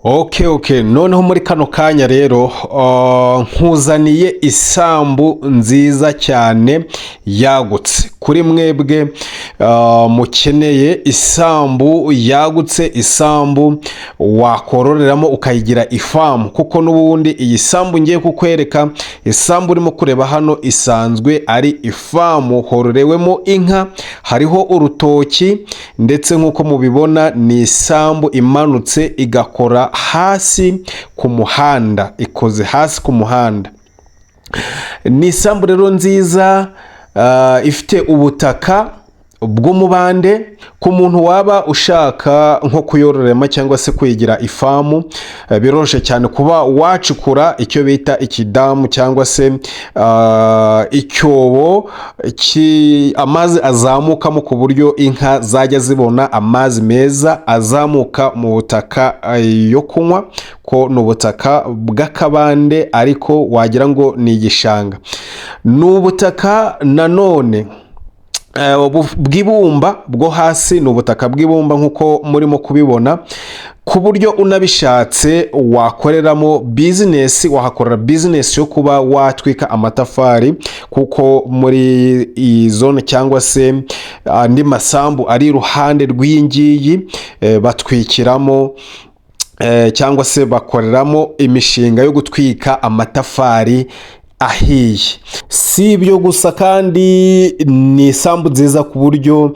Okay, noneho muri kano kanya rero nkuzaniye isambu nziza cyane yagutse kuri mwebwe mukeneye isambu yagutse, isambu wakororeramo ukayigira ifamu, kuko n'ubundi iyi sambu ngiye kukwereka, isambu urimo kureba hano isanzwe ari ifamu, hororewemo inka, hariho urutoki ndetse nk'uko mubibona ni isambu imanutse igakora hasi ku muhanda, ikoze hasi ku muhanda. Ni isambu rero nziza ifite ubutaka bw'umubande. Ku muntu waba ushaka nko kuyororema cyangwa se kuyigira ifamu, biroroshye cyane kuba wacukura icyo bita ikidamu cyangwa se icyobo amazi azamukamo, ku buryo inka zajya zibona amazi meza azamuka mu butaka yo kunywa, ko ni ubutaka bw'akabande ariko wagira ngo ni igishanga. Ni ubutaka nanone bw'ibumba bwo hasi, ni ubutaka bw'ibumba nk'uko murimo kubibona, ku buryo unabishatse wakoreramo bizinesi, wahakorera bizinesi yo kuba watwika amatafari, kuko muri iyi zone cyangwa se andi masambu ari iruhande rw'iyi ngiyi batwikiramo cyangwa se bakoreramo imishinga yo gutwika amatafari ahiye. Si ibyo gusa kandi ni isambu nziza ku buryo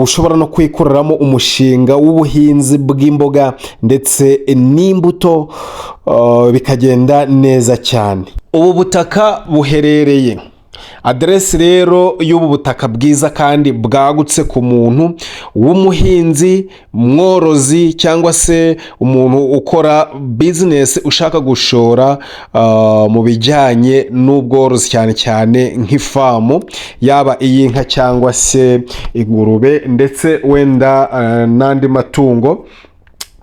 ushobora no kwikoreramo umushinga w'ubuhinzi bw'imboga ndetse n'imbuto, bikagenda neza cyane. Ubu butaka buherereye, aderesi rero y'ubu butaka bwiza kandi bwagutse ku muntu w'umuhinzi, mworozi cyangwa se umuntu ukora bizinesi ushaka gushora mu bijyanye n'ubworozi, cyane cyane nk'ifamu, yaba iy'inka cyangwa se ingurube ndetse wenda n'andi matungo.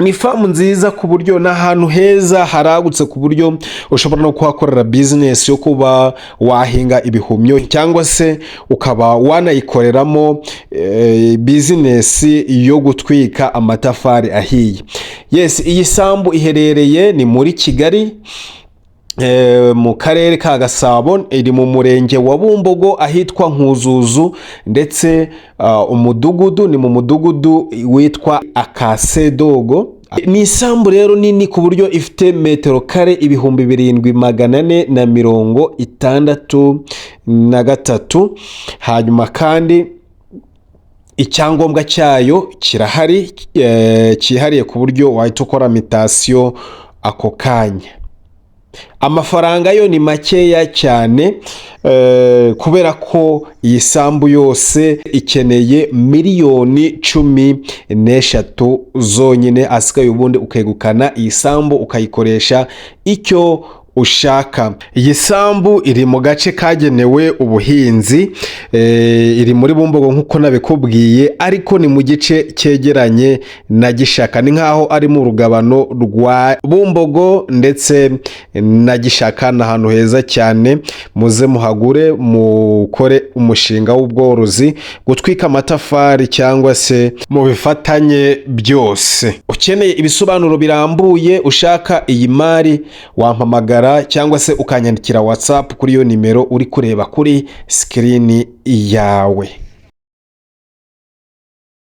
Ni ifamu nziza ku buryo n'ahantu heza haragutse, ku buryo ushobora no kuhakorera bizinesi yo kuba wahinga ibihumyo cyangwa se ukaba wanayikoreramo bizinesi yo gutwika amatafari ahiye. Yes, iyi sambu iherereye ni muri Kigali, mu karere ka Gasabo, iri mu murenge wa Bumbogo ahitwa Nkuzuzu, ndetse umudugudu ni mu mudugudu witwa Akasedogo. Ni isambu rero nini ku buryo ifite metero kare 7,463. hanyuma kandi icyangombwa cyayo kirahari, cyihariye ku buryo wahita ukora mitasiyo ako kanya. Amafaranga yo ni makeya cyane, kubera ko iyi sambu yose ikeneye miliyoni 13 zonyine, asigaye ubundi ukegukana iyi sambu ukayikoresha icyo ushaka. Iyi sambu iri mu gace kagenewe ubuhinzi, iri muri Bumbogo nk'uko nabikubwiye, ariko ni mu gice cyegeranye na Gishaka. Ni nk'aho ari mu rugabano rwa Bumbogo ndetse na Gishaka. Ni ahantu heza cyane, muze muhagure mukore umushinga w'ubworozi, gutwika amatafari cyangwa se mu bifatanye byose. Ukeneye ibisobanuro birambuye, ushaka iyi mari, wampamagara cyangwa se ukanyandikira WhatsApp kuri iyo nimero uri kureba kuri screen yawe.